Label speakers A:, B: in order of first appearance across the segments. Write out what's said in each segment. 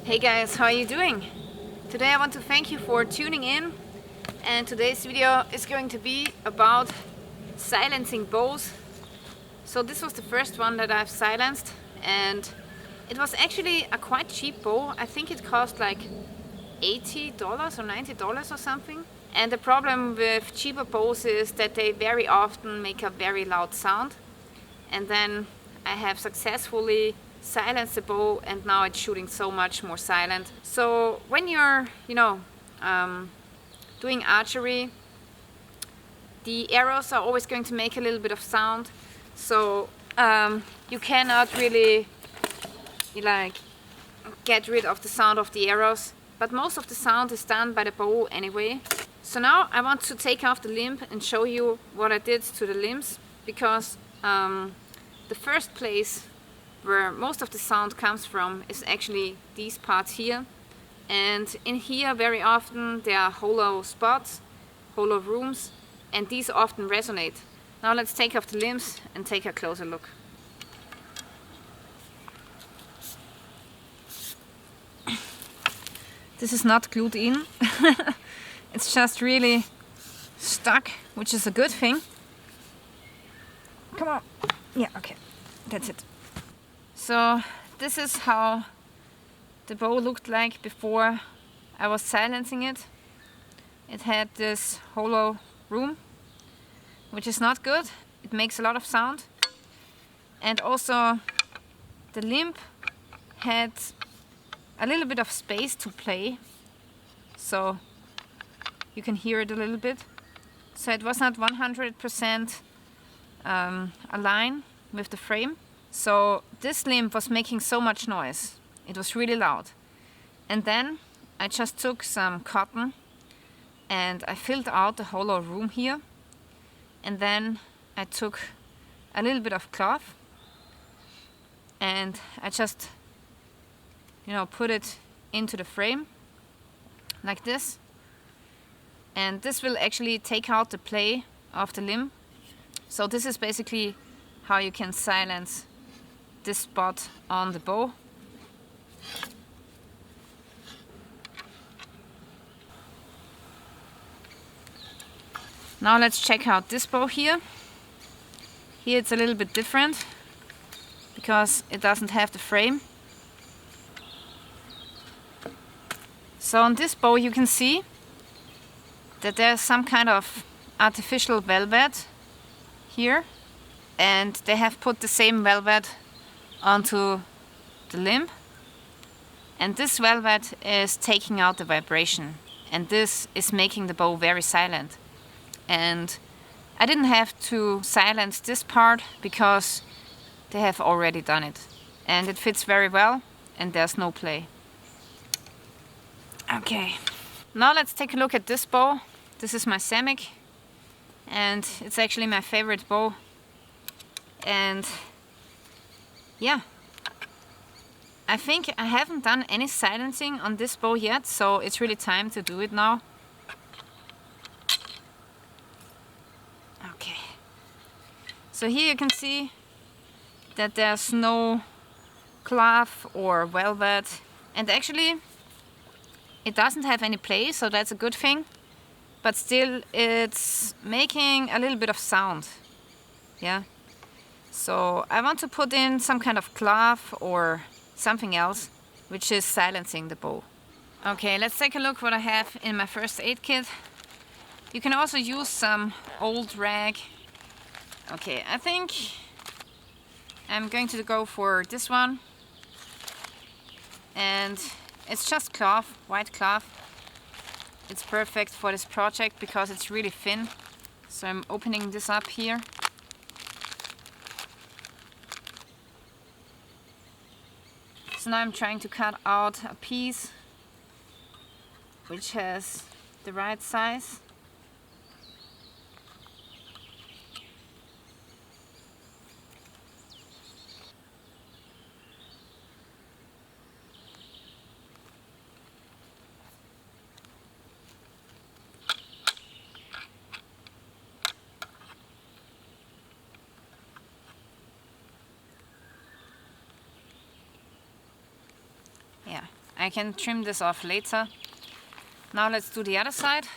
A: Hey guys, how are you doing? Today I want to thank you for tuning in, and today's video is going to be about silencing bows. So this was the first one that I've silenced, and it was actually a quite cheap bow. I think it cost like $80 or $90 or something. And the problem with cheaper bows is that they very often make a very loud sound. And then I have successfully silenced the bow, and now it's shooting so much more silent. So when you're, doing archery, the arrows are always going to make a little bit of sound. So you cannot really get rid of the sound of the arrows. But most of the sound is done by the bow anyway. So now I want to take off the limb and show you what I did to the limbs, because the first place where most of the sound comes from is actually these parts here. And in here very often there are hollow spots, hollow rooms, and these often resonate. Now let's take off the limbs and take a closer look. This is not glued in. It's just really stuck, which is a good thing. Come on. Yeah, okay. That's it. So this is how the bow looked like before I was silencing it. It had this hollow room, which is not good. It makes a lot of sound. And also the limb had a little bit of space to play, so you can hear it a little bit. So it was not 100% aligned with the frame. So this limb was making so much noise. It was really loud. And then I just took some cotton and I filled out the hollow room here. And then I took a little bit of cloth and I just put it into the frame like this. And this will actually take out the play of the limb. So this is basically how you can silence this spot on the bow. Now let's check out this bow here. Here it's a little bit different because it doesn't have the frame. So on this bow you can see that there's some kind of artificial velvet here, and they have put the same velvet onto the limb, and this velvet is taking out the vibration, and this is making the bow very silent. And I didn't have to silence this part because they have already done it, and it fits very well and there's no play. Okay, now let's take a look at this bow. This is my Samick, and it's actually my favorite bow. And yeah, I think I haven't done any silencing on this bow yet, so it's really time to do it now. Okay, so here you can see that there's no cloth or velvet, and actually it doesn't have any play, so that's a good thing. But still it's making a little bit of sound. Yeah. So I want to put in some kind of cloth or something else which is silencing the bow. Okay, let's take a look what I have in my first aid kit. You can also use some old rag. Okay, I think I'm going to go for this one. And it's just cloth, white cloth. It's perfect for this project because it's really thin. So I'm opening this up here. So now I'm trying to cut out a piece which has the right size. I can trim this off later. Now let's do the other side.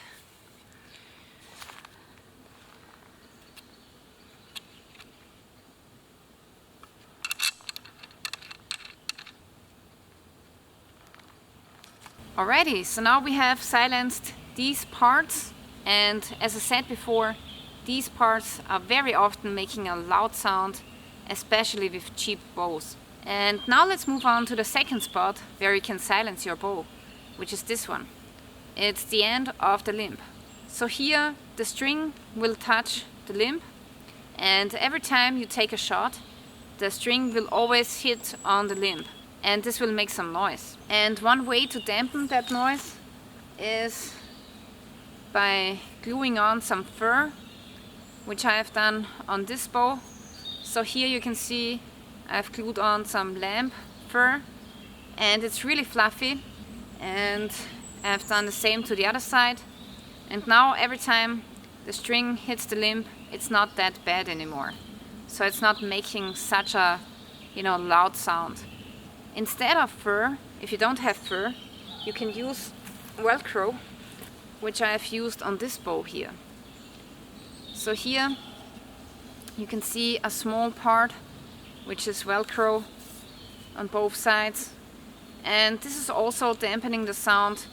A: Alrighty, so now we have silenced these parts, and as I said before, these parts are very often making a loud sound, especially with cheap bows. And now let's move on to the second spot where you can silence your bow, which is this one. It's the end of the limb. So here the string will touch the limb, and every time you take a shot, the string will always hit on the limb. And this will make some noise. And one way to dampen that noise is by gluing on some fur, which I have done on this bow. So here you can see I've glued on some lamb fur, and it's really fluffy, and I've done the same to the other side. And now every time the string hits the limb, it's not that bad anymore. So it's not making such a, loud sound. Instead of fur, if you don't have fur, you can use Velcro, which I have used on this bow here. So here you can see a small part which is Velcro on both sides, and this is also dampening the sound,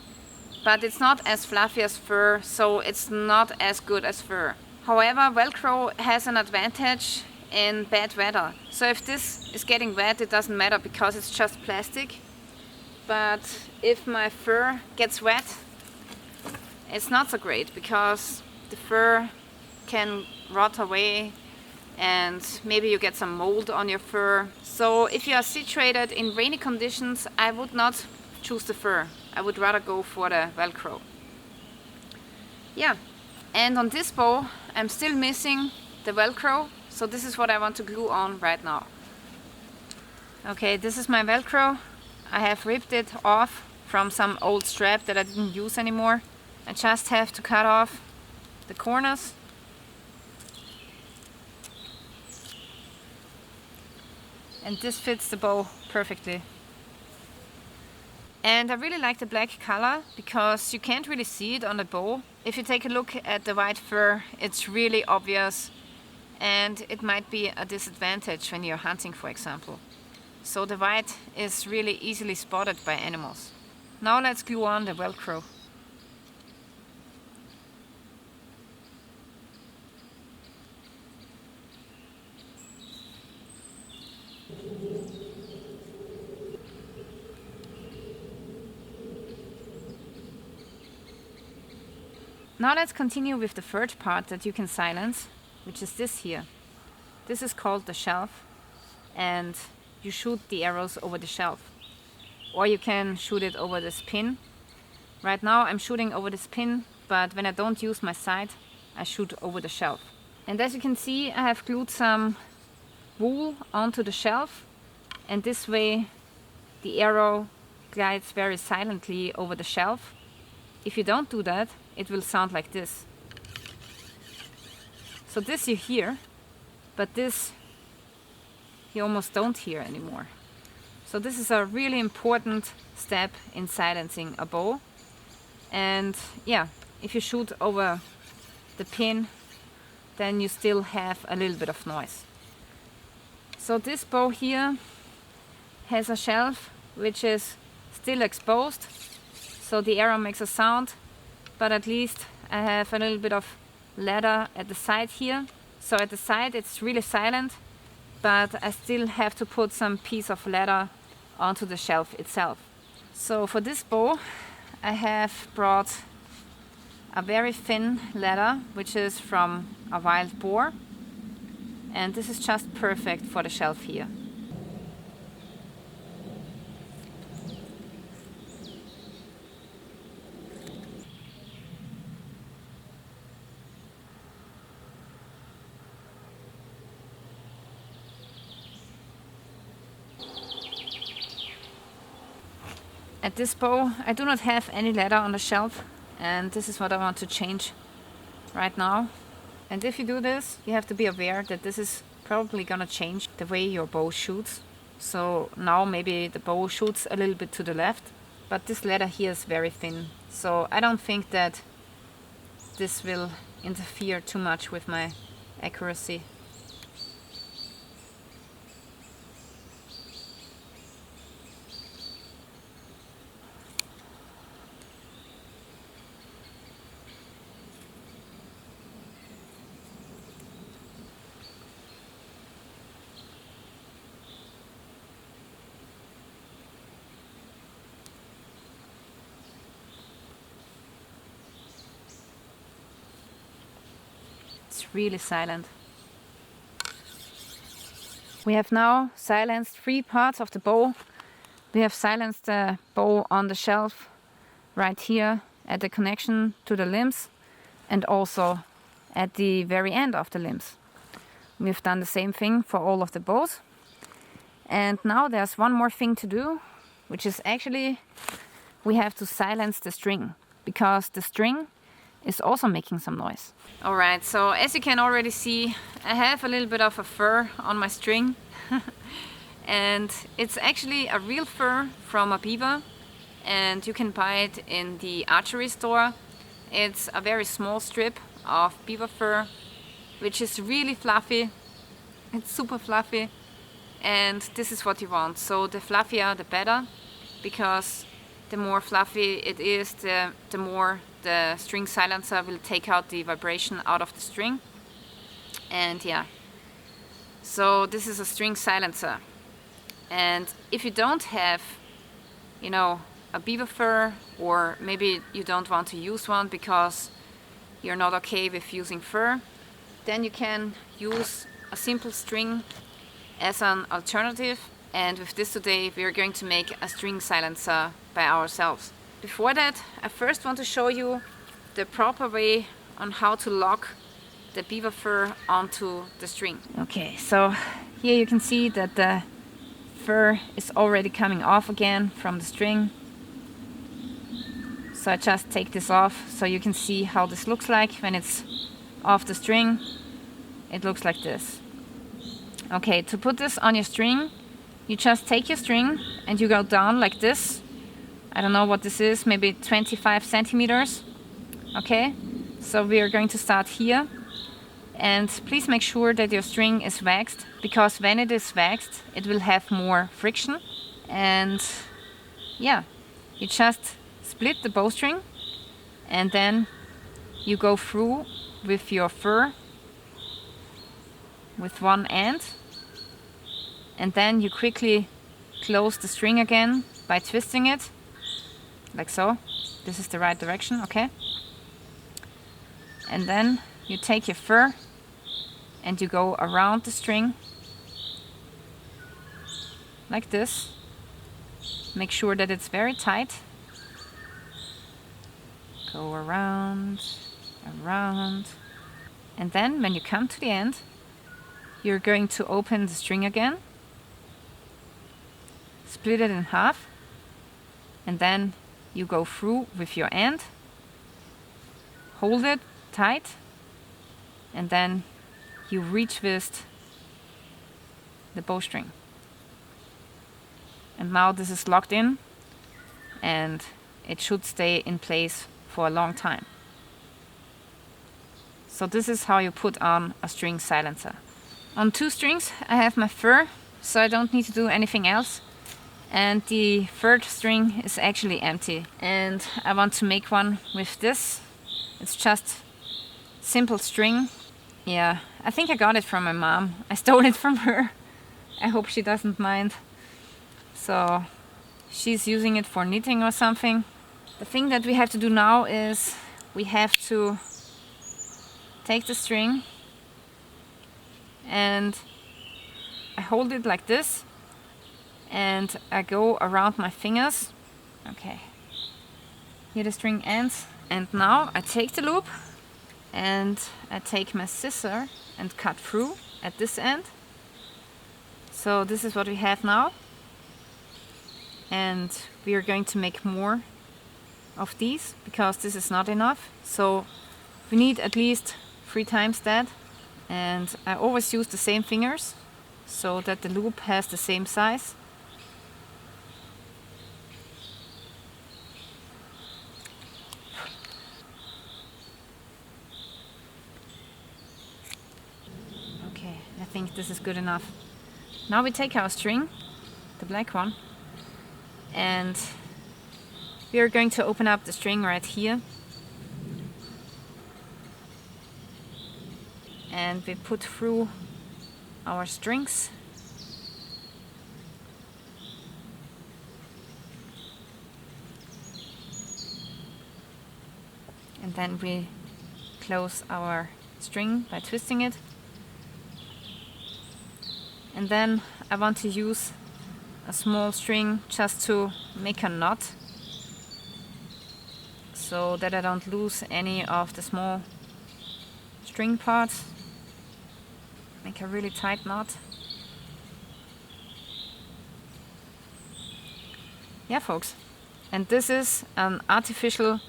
A: but it's not as fluffy as fur, so it's not as good as fur. However, Velcro has an advantage in bad weather. So if this is getting wet, it doesn't matter because it's just plastic. But if my fur gets wet, it's not so great because the fur can rot away and maybe you get some mold on your fur. So if you are situated in rainy conditions, I would not choose the fur. I would rather go for the Velcro. Yeah, and on this bow I'm still missing the Velcro. So this is what I want to glue on right now. Okay, this is my Velcro. I have ripped it off from some old strap that I didn't use anymore. I just have to cut off the corners. And this fits the bow perfectly. And I really like the black color because you can't really see it on the bow. If you take a look at the white fur, it's really obvious. And it might be a disadvantage when you're hunting, for example. So the white is really easily spotted by animals. Now let's glue on the Velcro. Now let's continue with the third part that you can silence, which is this here. This is called the shelf, and you shoot the arrows over the shelf. Or you can shoot it over this pin. Right now I'm shooting over this pin, but when I don't use my sight, I shoot over the shelf. And as you can see, I have glued some wool onto the shelf, and this way the arrow glides very silently over the shelf. If you don't do that, it will sound like this. So this you hear, but this you almost don't hear anymore. So this is a really important step in silencing a bow. And yeah, if you shoot over the pin, then you still have a little bit of noise. So this bow here has a shelf which is still exposed, so the arrow makes a sound, but at least I have a little bit of leather at the side here. So at the side it's really silent, but I still have to put some piece of leather onto the shelf itself. So for this bow I have brought a very thin leather, which is from a wild boar, and this is just perfect for the shelf here. At this bow I do not have any leather on the shelf, and this is what I want to change right now. And if you do this, you have to be aware that this is probably gonna change the way your bow shoots. So now maybe the bow shoots a little bit to the left, but this leather here is very thin, so I don't think that this will interfere too much with my accuracy. It's really silent. We have now silenced 3 parts of the bow. We have silenced the bow on the shelf right here at the connection to the limbs and also at the very end of the limbs. We've done the same thing for all of the bows. And now there's one more thing to do, which is actually we have to silence the string, because the string is also making some noise. Alright, so as you can already see, I have a little bit of a fur on my string. And it's actually a real fur from a beaver, and you can buy it in the archery store. It's a very small strip of beaver fur, which is really fluffy. It's super fluffy, and this is what you want. So the fluffier the better, because the more fluffy it is, the more the string silencer will take out the vibration out of the string. And yeah, so this is a string silencer. And if you don't have, you know, a beaver fur, or maybe you don't want to use one because you're not okay with using fur, then you can use a simple string as an alternative. And with this today we are going to make a string silencer by ourselves. Before that, I first want to show you the proper way on how to lock the beaver fur onto the string. Okay, so here you can see that the fur is already coming off again from the string. So I just take this off so you can see how this looks like when it's off the string. It looks like this. Okay, to put this on your string, you just take your string and you go down like this. I don't know what this is, maybe 25 centimeters. Okay, so we are going to start here. And please make sure that your string is waxed, because when it is waxed, it will have more friction. And yeah, you just split the bowstring and then you go through with your fur with one end, and then you quickly close the string again by twisting it like so. This is the right direction, okay? And then you take your fur and you go around the string like this. Make sure that it's very tight. Go around, around. And then when you come to the end, you're going to open the string again, split it in half, and then you go through with your end, hold it tight, and then you retwist the bowstring. And now this is locked in and it should stay in place for a long time. So this is how you put on a string silencer. On 2 strings I have my fur, so I don't need to do anything else. And the 3rd string is actually empty. And I want to make one with this. It's just simple string. Yeah, I think I got it from my mom. I stole it from her. I hope she doesn't mind. So she's using it for knitting or something. The thing that we have to do now is we have to take the string and I hold it like this and I go around my fingers. Okay, here the string ends, and now I take the loop and I take my scissor and cut through at this end. So this is what we have now, and we are going to make more of these because this is not enough, so we need at least 3 times that. And I always use the same fingers so that the loop has the same size. think this is good enough. Now we take our string, the black one, and we are going to open up the string right here. And we put through our strings. And then we close our string by twisting it. And then I want to use a small string just to make a knot, so that I don't lose any of the small string parts. Make a really tight knot. Yeah, folks. And this is an artificial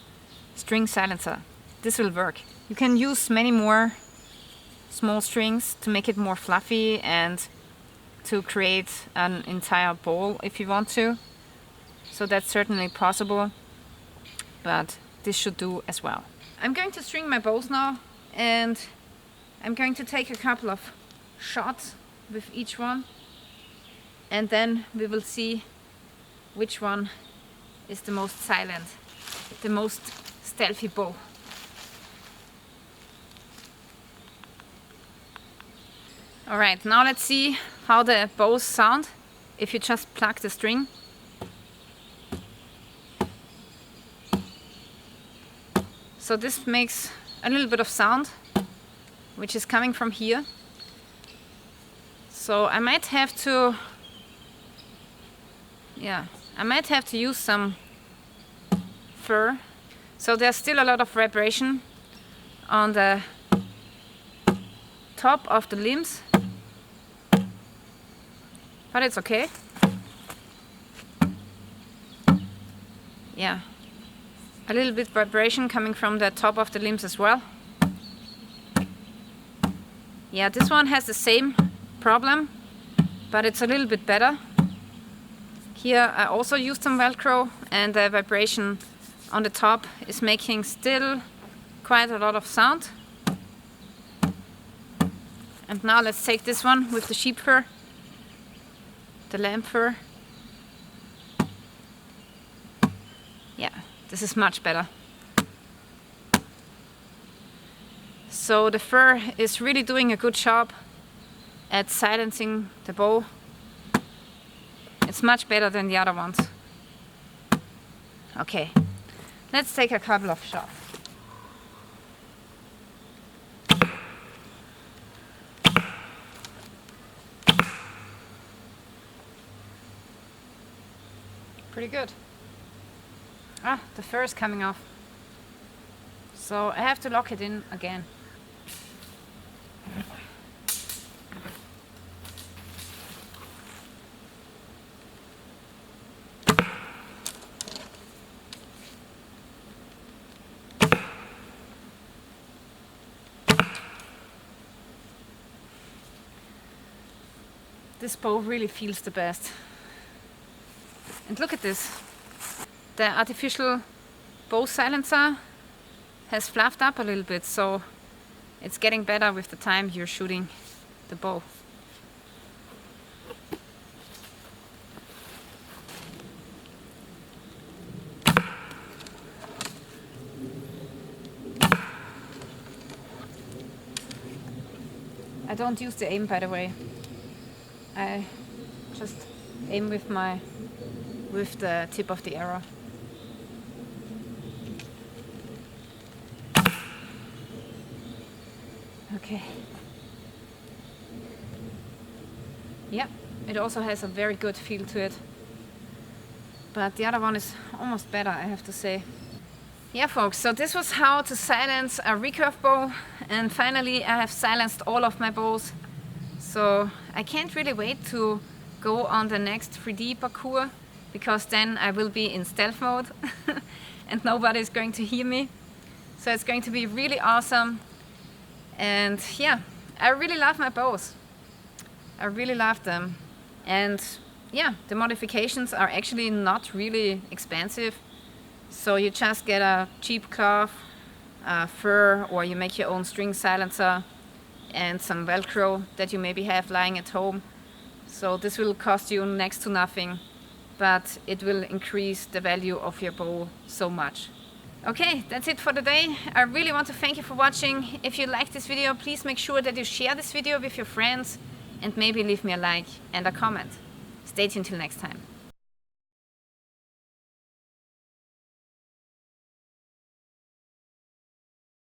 A: string silencer. This will work. You can use many more small strings to make it more fluffy and to create an entire bowl if you want to. So that's certainly possible, but this should do as well. I'm going to string my bows now, and I'm going to take a couple of shots with each one, and then we will see which one is the most silent, the most stealthy bow. Alright, now let's see how the bows sound if you just pluck the string. So this makes a little bit of sound, which is coming from here. So I might have to, use some fur. So there's still a lot of vibration on the top of the limbs, but it's okay. Yeah, a little bit vibration coming from the top of the limbs as well. Yeah, this one has the same problem, but it's a little bit better. Here I also used some Velcro, and the vibration on the top is making still quite a lot of sound. And now let's take this one with the sheep fur, the lamb fur. Yeah, this is much better. So the fur is really doing a good job at silencing the bow. It's much better than the other ones. Okay, let's take a couple of shots. Pretty good. Ah, the fur is coming off. So I have to lock it in again. This bow really feels the best. And look at this. The artificial bow silencer has fluffed up a little bit, so it's getting better with the time you're shooting the bow. I don't use the aim, by the way. I just aim with the tip of the arrow. Okay. Yeah, it also has a very good feel to it. But the other one is almost better, I have to say. Yeah, folks, so this was how to silence a recurve bow. And finally I have silenced all of my bows. So I can't really wait to go on the next 3D parkour, because then I will be in stealth mode and nobody is going to hear me. So it's going to be really awesome. And yeah, I really love my bows. I really love them. And yeah, the modifications are actually not really expensive. So you just get a cheap cloth, fur, or you make your own string silencer. and some Velcro that you maybe have lying at home. So this will cost you next to nothing, but it will increase the value of your bow so much. Okay, that's it for today. I really want to thank you for watching. If you like this video, please make sure that you share this video with your friends and maybe leave me a like and a comment. Stay tuned till next time.